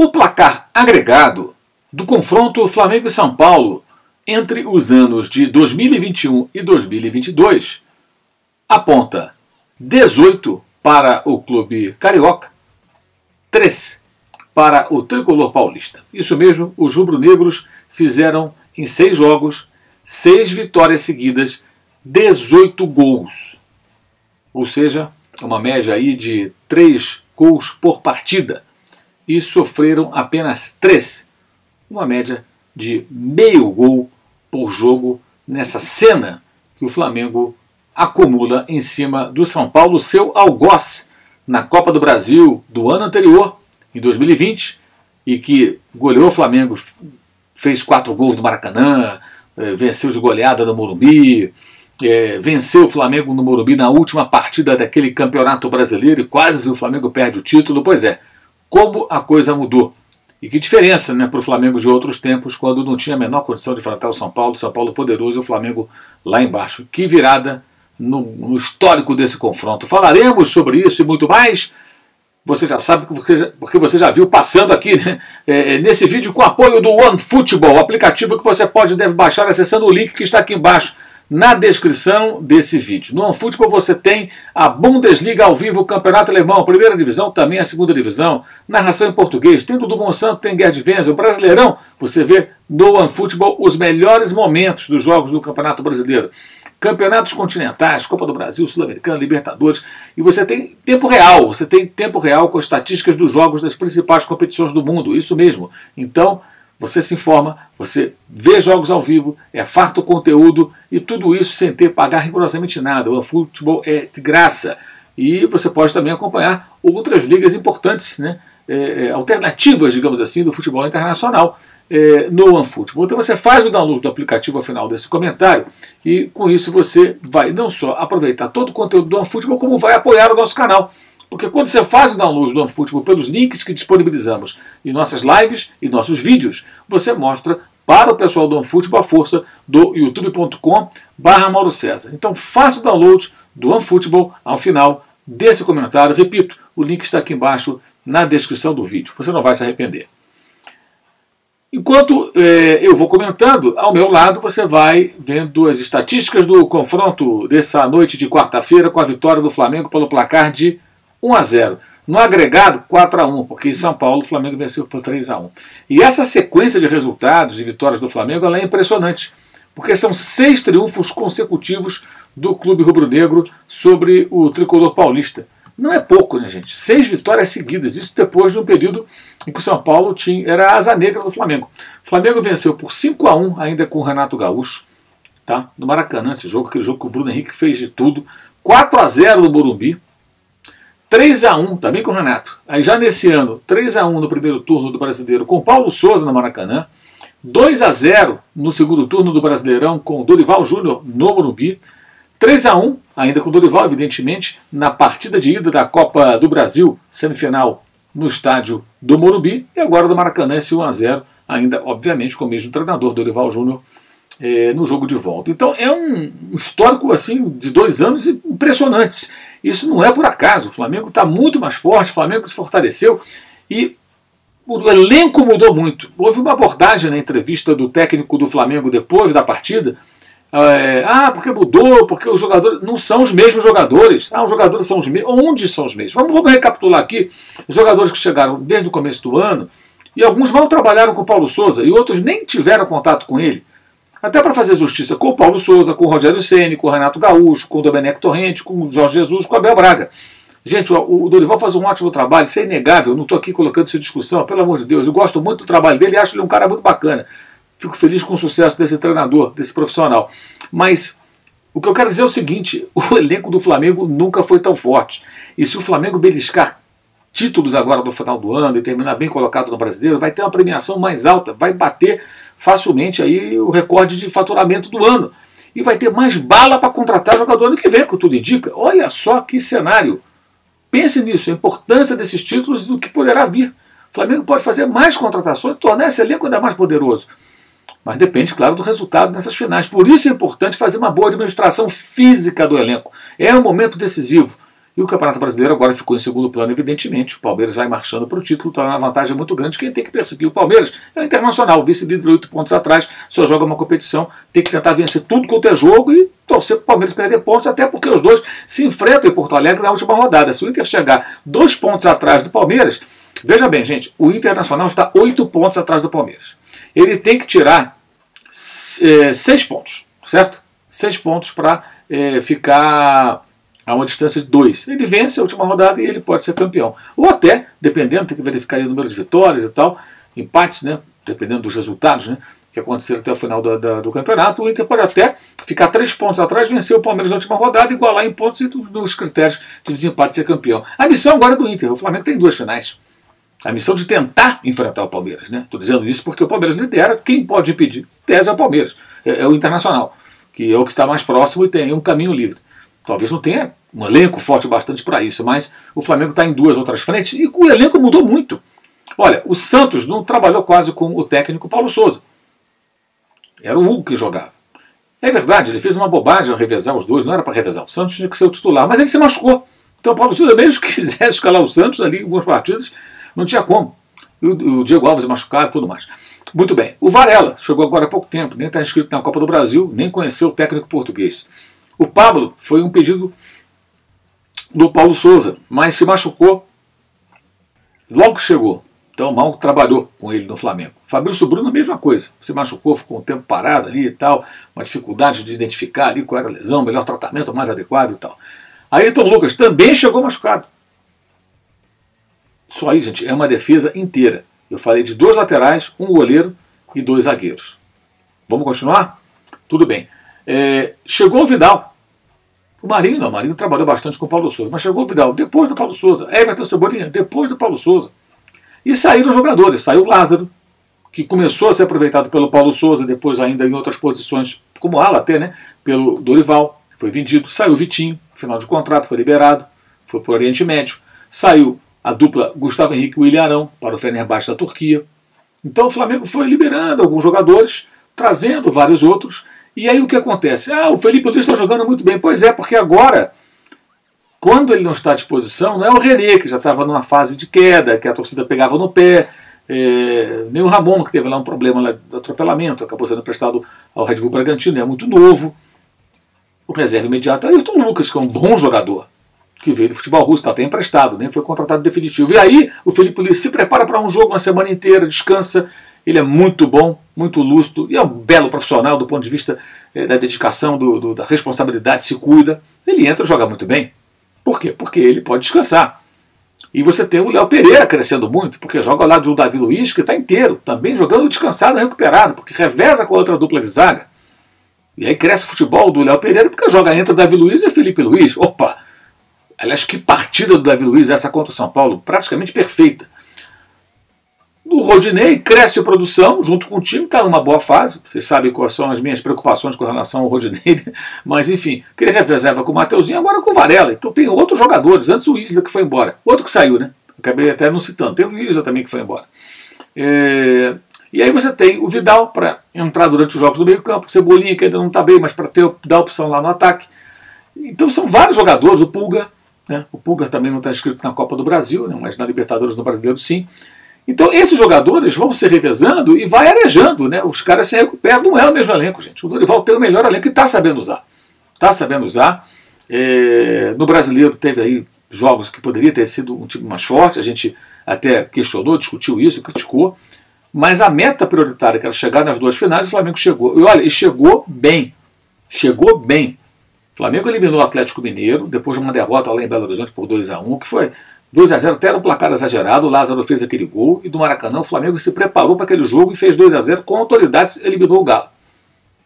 O placar agregado do confronto Flamengo e São Paulo entre os anos de 2021 e 2022 aponta 18 para o clube carioca, 3 para o tricolor paulista. Isso mesmo, os rubro-negros fizeram em 6 jogos, 6 vitórias seguidas, 18 gols. Ou seja, uma média aí de 3 gols por partida. E sofreram apenas 3. Uma média de meio gol por jogo nessa cena que o Flamengo acumula em cima do São Paulo, seu algoz na Copa do Brasil do ano anterior, em 2020, e que goleou o Flamengo, fez 4 gols no Maracanã, venceu de goleada no Morumbi, venceu o Flamengo no Morumbi na última partida daquele campeonato brasileiro e quase o Flamengo perde o título. Pois é, como a coisa mudou. E que diferença, né, para o Flamengo de outros tempos, quando não tinha a menor condição de enfrentar o São Paulo poderoso e o Flamengo lá embaixo. Que virada no histórico desse confronto. Falaremos sobre isso e muito mais. Você já sabe, porque você já viu passando aqui, né, nesse vídeo com apoio do OneFootball, aplicativo que você deve baixar acessando o link que está aqui embaixo na descrição desse vídeo. No OneFootball você tem a Bundesliga ao vivo, o Campeonato Alemão, primeira divisão, também a segunda divisão, narração em português, tem Dudu Monsanto, tem Gerd Wenzel, o Brasileirão, você vê no OneFootball os melhores momentos dos jogos do Campeonato Brasileiro. Campeonatos continentais, Copa do Brasil, Sul-Americana, Libertadores, e você tem tempo real com as estatísticas dos jogos das principais competições do mundo, isso mesmo. Então, você se informa, você vê jogos ao vivo, é farto conteúdo e tudo isso sem ter que pagar rigorosamente nada. O OneFootball é de graça e você pode também acompanhar outras ligas importantes, né? Alternativas, digamos assim, do futebol internacional no OneFootball. Então você faz o download do aplicativo ao final desse comentário e com isso você vai não só aproveitar todo o conteúdo do OneFootball, como vai apoiar o nosso canal. Porque quando você faz o download do OneFootball pelos links que disponibilizamos em nossas lives e nossos vídeos, você mostra para o pessoal do OneFootball a força do youtube.com/Mauro César. Então faça o download do OneFootball ao final desse comentário. Repito, o link está aqui embaixo na descrição do vídeo. Você não vai se arrepender. Enquanto eu vou comentando, ao meu lado você vai vendo as estatísticas do confronto dessa noite de quarta-feira com a vitória do Flamengo pelo placar de 1-0. No agregado, 4-1, porque em São Paulo o Flamengo venceu por 3-1. E essa sequência de resultados e vitórias do Flamengo ela é impressionante, porque são 6 triunfos consecutivos do clube rubro-negro sobre o tricolor paulista. Não é pouco, né, gente? 6 vitórias seguidas, isso depois de um período em que o São Paulo era a asa negra do Flamengo. O Flamengo venceu por 5-1, ainda com o Renato Gaúcho, tá? No Maracanã, esse jogo, aquele jogo que o Bruno Henrique fez de tudo. 4-0 no Morumbi. 3-1, também com o Renato. Aí já nesse ano, 3-1 no primeiro turno do Brasileiro com Paulo Souza no Maracanã. 2-0 no segundo turno do Brasileirão com o Dorival Júnior no Morumbi. 3-1, ainda com o Dorival, evidentemente, na partida de ida da Copa do Brasil, semifinal no estádio do Morumbi. E agora do Maracanã, esse 1-0, ainda, obviamente, com o mesmo treinador, Dorival Júnior, no jogo de volta. Então é um histórico assim de 2 anos impressionantes. Isso não é por acaso. O Flamengo está muito mais forte, o Flamengo se fortaleceu e o elenco mudou muito. Houve uma abordagem na entrevista do técnico do Flamengo depois da partida. Porque mudou, porque os jogadores não são os mesmos jogadores. Os jogadores são os mesmos. Onde são os mesmos? Vamos recapitular aqui. Os jogadores que chegaram desde o começo do ano, e alguns mal trabalharam com o Paulo Souza, e outros nem tiveram contato com ele. Até para fazer justiça com o Paulo Souza, com o Rogério Ceni, com o Renato Gaúcho, com o Domenech Torrente, com o Jorge Jesus, com o Abel Braga. Gente, o Dorival faz um ótimo trabalho, isso é inegável, não estou aqui colocando isso em discussão, pelo amor de Deus, eu gosto muito do trabalho dele e acho ele um cara muito bacana. Fico feliz com o sucesso desse treinador, desse profissional. Mas o que eu quero dizer é o seguinte, o elenco do Flamengo nunca foi tão forte. E se o Flamengo beliscar títulos agora no final do ano e terminar bem colocado no Brasileiro, vai ter uma premiação mais alta, vai bater facilmente aí o recorde de faturamento do ano. E vai ter mais bala para contratar jogador ano que vem, que tudo indica. Olha só que cenário. Pense nisso, a importância desses títulos e do que poderá vir. O Flamengo pode fazer mais contratações e tornar esse elenco ainda mais poderoso. Mas depende, claro, do resultado nessas finais. Por isso é importante fazer uma boa administração física do elenco. É um momento decisivo. E o Campeonato Brasileiro agora ficou em segundo plano, evidentemente. O Palmeiras vai marchando para o título, está numa vantagem muito grande. Quem tem que perseguir o Palmeiras é o Internacional, vice-líder 8 pontos atrás, só joga uma competição, tem que tentar vencer tudo quanto é jogo e torcer para o Palmeiras perder pontos, até porque os dois se enfrentam em Porto Alegre na última rodada. Se o Inter chegar 2 pontos atrás do Palmeiras, veja bem, gente, o Internacional está 8 pontos atrás do Palmeiras. Ele tem que tirar 6 pontos, certo? 6 pontos para ficar a uma distância de 2. Ele vence a última rodada e ele pode ser campeão. Ou até, dependendo, tem que verificar o número de vitórias e tal, empates, né, dependendo dos resultados, né, que aconteceram até o final do campeonato, o Inter pode até ficar 3 pontos atrás, vencer o Palmeiras na última rodada, igualar em pontos e nos critérios de desempate ser campeão. A missão agora é do Inter. O Flamengo tem 2 finais. A missão de tentar enfrentar o Palmeiras, né? Estou dizendo isso porque o Palmeiras lidera. Quem pode impedir? Tese é o Palmeiras. É o Internacional, que é o que está mais próximo e tem um caminho livre. Talvez não tenha um elenco forte bastante para isso, mas o Flamengo está em 2 outras frentes e o elenco mudou muito. Olha, o Santos não trabalhou quase com o técnico Paulo Souza. Era o Hugo que jogava. É verdade, ele fez uma bobagem ao revezar os dois, não era para revezar. O Santos tinha que ser o titular, mas ele se machucou. Então o Paulo Souza, mesmo que quisesse escalar o Santos ali em algumas partidas, não tinha como. O Diego Alves é machucado e tudo mais. Muito bem. O Varela chegou agora há pouco tempo, nem está inscrito na Copa do Brasil, nem conheceu o técnico português. O Pablo foi um pedido do Paulo Souza, mas se machucou logo que chegou. Então mal trabalhou com ele no Flamengo. Fabrício Bruno, a mesma coisa. Se machucou, ficou um tempo parado ali e tal, uma dificuldade de identificar ali qual era a lesão, melhor tratamento, mais adequado e tal. Ayrton Lucas também chegou machucado. Só aí, gente, é uma defesa inteira. Eu falei de 2 laterais, um goleiro e 2 zagueiros. Vamos continuar? Tudo bem. Chegou o Vidal. O Marinho não, o Marinho trabalhou bastante com o Paulo Souza, mas chegou o Vidal depois do Paulo Souza. Everton Cebolinha depois do Paulo Souza. E saíram jogadores. Saiu o Lázaro, que começou a ser aproveitado pelo Paulo Souza, depois ainda em outras posições, como ala até, né? Pelo Dorival, foi vendido. Saiu o Vitinho, final de contrato, foi liberado, foi para o Oriente Médio. Saiu a dupla Gustavo Henrique e William Arão para o Fenerbahçe da Turquia. Então o Flamengo foi liberando alguns jogadores, trazendo vários outros. E aí o que acontece? O Felipe Luiz está jogando muito bem. Pois é, porque agora, quando ele não está à disposição, não é o René, que já estava numa fase de queda, que a torcida pegava no pé, nem o Ramon, que teve lá um problema lá de atropelamento, acabou sendo emprestado ao Red Bull Bragantino, é muito novo. O reserva imediato é o Ayrton Lucas, que é um bom jogador, que veio do futebol russo, está até emprestado, nem foi contratado definitivo. E aí o Felipe Luiz se prepara para um jogo uma semana inteira, descansa. Ele é muito bom, muito lúcido e é um belo profissional do ponto de vista da dedicação, da responsabilidade, se cuida. Ele entra e joga muito bem. Por quê? Porque ele pode descansar. E você tem o Léo Pereira crescendo muito, porque joga ao lado do Davi Luiz, que está inteiro, também jogando descansado e recuperado, porque reveza com a outra dupla de zaga. E aí cresce o futebol do Léo Pereira, porque joga entre Davi Luiz e Felipe Luiz. Opa! Aliás, que partida do Davi Luiz essa contra o São Paulo, praticamente perfeita. O Rodinei cresce a produção junto com o time, está numa boa fase. Vocês sabem quais são as minhas preocupações com relação ao Rodinei, mas enfim, que ele reserva com o Mateuzinho, agora com o Varela. Então tem outros jogadores, antes o Isla que foi embora. Outro que saiu, né? Acabei até não citando. Teve o Isla também que foi embora. E aí você tem o Vidal para entrar durante os jogos do meio campo, o Cebolinha que ainda não está bem, mas para dar opção lá no ataque. Então são vários jogadores, o Pulga, né? O Pulga também não está inscrito na Copa do Brasil, né? Mas na Libertadores do Brasileiro sim. Então esses jogadores vão se revezando e vai arejando, né? Os caras se recuperam, não é o mesmo elenco, gente. O Dorival tem o melhor elenco e está sabendo usar. Está sabendo usar. No Brasileiro teve aí jogos que poderia ter sido um time mais forte, a gente até questionou, discutiu isso, criticou, mas a meta prioritária, que era chegar nas 2 finais, o Flamengo chegou. E olha, e chegou bem. Chegou bem. O Flamengo eliminou o Atlético Mineiro, depois de uma derrota lá em Belo Horizonte por 2-1, que foi 2-0, até era um placar exagerado, o Lázaro fez aquele gol, e do Maracanã o Flamengo se preparou para aquele jogo e fez 2-0, com autoridade eliminou o Galo,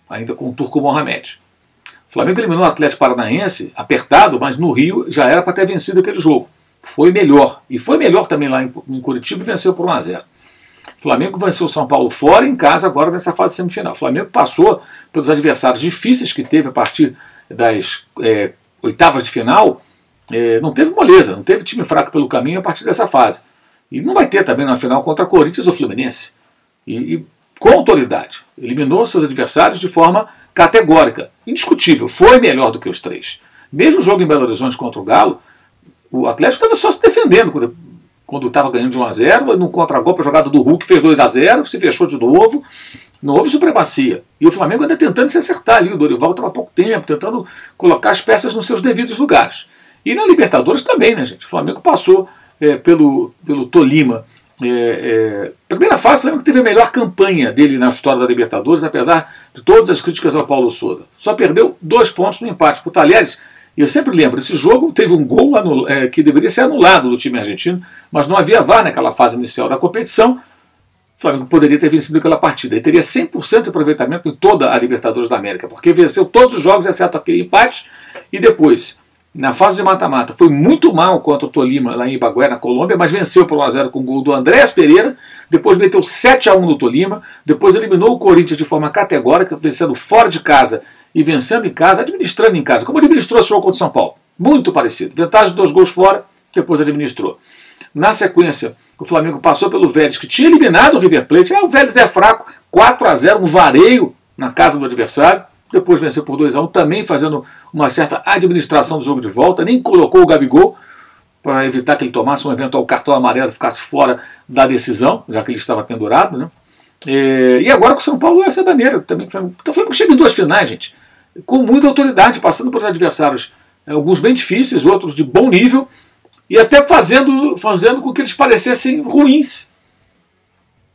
ainda com o Turco Mohamed. O Flamengo eliminou o Atlético Paranaense, apertado, mas no Rio já era para ter vencido aquele jogo. Foi melhor, e foi melhor também lá em Curitiba e venceu por 1-0. O Flamengo venceu o São Paulo fora e em casa agora nessa fase semifinal. O Flamengo passou pelos adversários difíceis que teve a partir das oitavas de final, não teve moleza, não teve time fraco pelo caminho a partir dessa fase. E não vai ter também na final contra Corinthians ou Fluminense. E com autoridade. Eliminou seus adversários de forma categórica. Indiscutível. Foi melhor do que os 3. Mesmo o jogo em Belo Horizonte contra o Galo, O Atlético estava só se defendendo quando estava ganhando de 1-0, no contra-golpe, a jogada do Hulk fez 2-0, se fechou de novo, não houve supremacia. E o Flamengo ainda tentando se acertar ali, o Dorival estava há pouco tempo, tentando colocar as peças nos seus devidos lugares. E na Libertadores também, né, gente? O Flamengo passou pelo Tolima. Primeira fase, o Flamengo teve a melhor campanha dele na história da Libertadores, apesar de todas as críticas ao Paulo Souza. Só perdeu 2 pontos no empate para o Talheres. E eu sempre lembro, esse jogo teve um gol que deveria ser anulado do time argentino, mas não havia VAR naquela fase inicial da competição. O Flamengo poderia ter vencido aquela partida. E teria 100% de aproveitamento em toda a Libertadores da América, porque venceu todos os jogos, exceto aquele empate. E depois, na fase de mata-mata, foi muito mal contra o Tolima, lá em Ibagué, na Colômbia, mas venceu por 1-0 com o gol do Andrés Pereira. Depois meteu 7-1 no Tolima. Depois eliminou o Corinthians de forma categórica, vencendo fora de casa e vencendo em casa, administrando em casa, como administrou esse jogo contra o São Paulo. Muito parecido. Vantagem de 2 gols fora, depois administrou. Na sequência, o Flamengo passou pelo Vélez, que tinha eliminado o River Plate. O Vélez é fraco, 4-0, um vareio na casa do adversário. Depois venceu por 2-1, também fazendo uma certa administração do jogo de volta. Nem colocou o Gabigol para evitar que ele tomasse um eventual cartão amarelo e ficasse fora da decisão, já que ele estava pendurado, né? E agora com o São Paulo é essa maneira também. Então o Flamengo chega em 2 finais, gente, com muita autoridade, passando por adversários, alguns bem difíceis, outros de bom nível, e até fazendo com que eles parecessem ruins.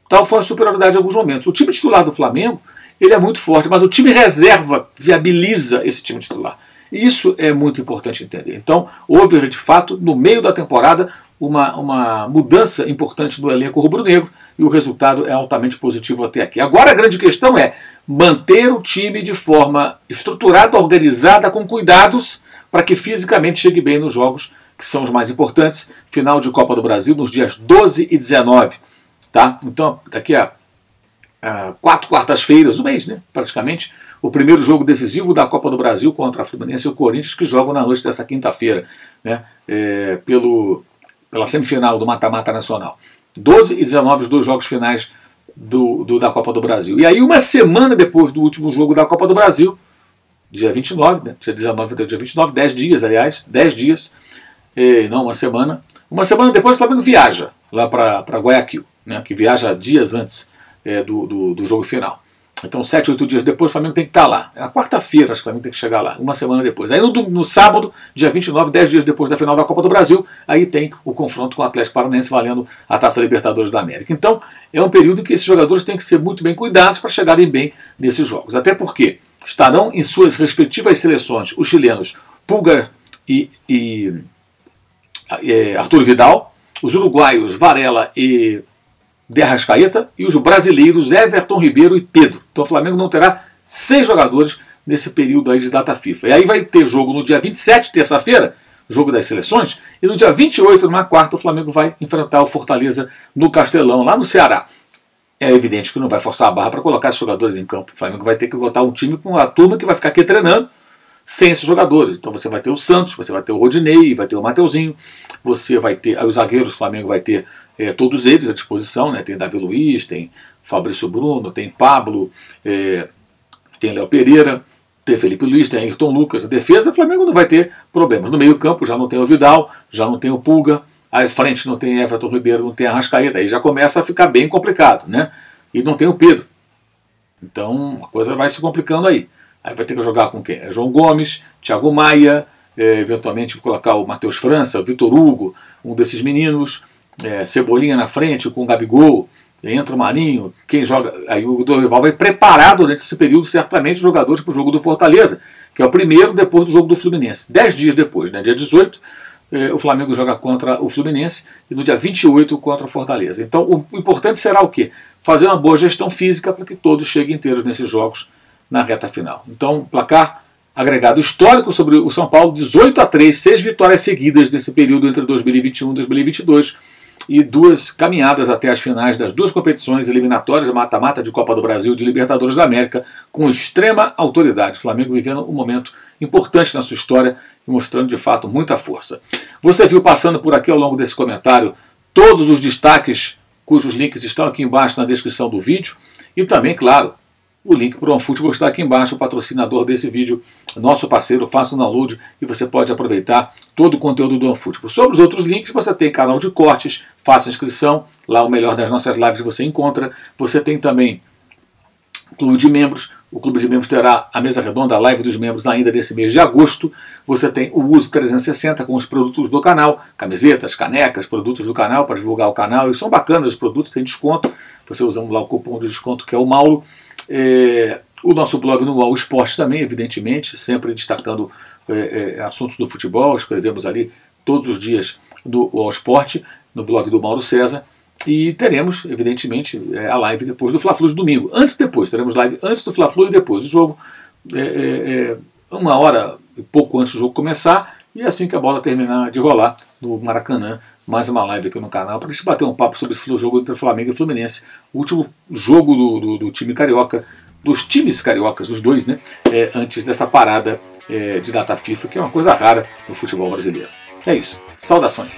Tal foi a superioridade em alguns momentos. O time titular do Flamengo, ele é muito forte, mas o time reserva viabiliza esse time titular. E isso é muito importante entender. Então, houve, de fato, no meio da temporada, uma mudança importante no elenco rubro-negro, e o resultado é altamente positivo até aqui. Agora a grande questão é manter o time de forma estruturada, organizada, com cuidados, para que fisicamente chegue bem nos jogos que são os mais importantes. Final de Copa do Brasil nos dias 12 e 19. Tá? Então, daqui a 4 quartas-feiras do mês, né, praticamente, o primeiro jogo decisivo da Copa do Brasil contra a Fluminense e o Corinthians, que jogam na noite dessa quinta-feira, né, pela semifinal do Mata-Mata Nacional. 12 e 19, os 2 jogos finais da Copa do Brasil. E aí, uma semana depois do último jogo da Copa do Brasil, dia 29, né, dia 19 até o dia 29, 10 dias, aliás, 10 dias, não uma semana. Uma semana depois o Flamengo viaja lá para Guayaquil, né, que viaja dias antes do jogo final. Então, 7, 8 dias depois, o Flamengo tem que estar lá. É na quarta-feira, acho que o Flamengo tem que chegar lá, uma semana depois. Aí no sábado, dia 29, 10 dias depois da final da Copa do Brasil, aí tem o confronto com o Atlético Paranaense valendo a Taça Libertadores da América. Então, é um período em que esses jogadores têm que ser muito bem cuidados para chegarem bem nesses jogos. Até porque estarão em suas respectivas seleções os chilenos Pulgar e Arturo Vidal, os uruguaios Varela e de Arrascaeta, e os brasileiros Everton Ribeiro e Pedro. Então o Flamengo não terá 6 jogadores nesse período aí de data FIFA. E aí vai ter jogo no dia 27, terça-feira, jogo das seleções, e no dia 28, numa quarta, o Flamengo vai enfrentar o Fortaleza no Castelão, lá no Ceará. É evidente que não vai forçar a barra para colocar esses jogadores em campo. O Flamengo vai ter que botar um time com a turma que vai ficar aqui treinando sem esses jogadores. Então você vai ter o Santos, você vai ter o Rodinei, vai ter o Mateuzinho, você vai ter os zagueiros, o Flamengo vai ter todos eles à disposição, né? Tem Davi Luiz, tem Fabrício Bruno, tem Pablo, tem Léo Pereira, tem Felipe Luiz, tem Ayrton Lucas. A defesa, o Flamengo não vai ter problemas. No meio campo já não tem o Vidal, já não tem o Pulga, à frente não tem Everton Ribeiro, não tem Arrascaeta, aí já começa a ficar bem complicado, né? E não tem o Pedro. Então a coisa vai se complicando aí. Aí vai ter que jogar com quem? João Gomes, Thiago Maia, eventualmente colocar o Matheus França, o Vitor Hugo, um desses meninos, Cebolinha na frente com o Gabigol, entra o Marinho, quem joga. Aí o Dorival vai preparar durante esse período certamente os jogadores para o jogo do Fortaleza, que é o primeiro depois do jogo do Fluminense. 10 dias depois, né, dia 18, o Flamengo joga contra o Fluminense e no dia 28 contra o Fortaleza. Então o importante será o quê? Fazer uma boa gestão física para que todos cheguem inteiros nesses jogos na reta final. Então, placar agregado histórico sobre o São Paulo, 18-3, 6 vitórias seguidas nesse período entre 2021 e 2022 e 2 caminhadas até as finais das 2 competições eliminatórias, mata-mata de Copa do Brasil e de Libertadores da América, com extrema autoridade. O Flamengo vivendo um momento importante na sua história e mostrando de fato muita força. Você viu passando por aqui ao longo desse comentário todos os destaques cujos links estão aqui embaixo na descrição do vídeo e também, claro, O link para o OneFootball está aqui embaixo, o patrocinador desse vídeo, nosso parceiro, faça o download e você pode aproveitar todo o conteúdo do OneFootball. Sobre os outros links, você tem canal de cortes, faça inscrição, lá o melhor das nossas lives você encontra. Você tem também Clube de Membros. O Clube de Membros terá a mesa redonda, a live dos membros ainda desse mês de agosto. Você tem o Uso 360 com os produtos do canal, camisetas, canecas, produtos do canal para divulgar o canal. E são bacanas os produtos, tem desconto. Você usando lá o cupom de desconto que é o Mauro. O nosso blog no UOL Esporte também, evidentemente, sempre destacando assuntos do futebol. Escrevemos ali todos os dias do UOL Esporte, no blog do Mauro César. E teremos, evidentemente, a live depois do Fla-Flu de domingo. Antes e depois, teremos live antes do Fla-Flu e depois do jogo. 1 hora e pouco antes do jogo começar. E assim que a bola terminar de rolar no Maracanã, mais uma live aqui no canal para a gente bater um papo sobre esse jogo entre Flamengo e Fluminense. O último jogo do time carioca, dos times cariocas, os dois, né? Antes dessa parada de data FIFA, que é uma coisa rara no futebol brasileiro. É isso. Saudações.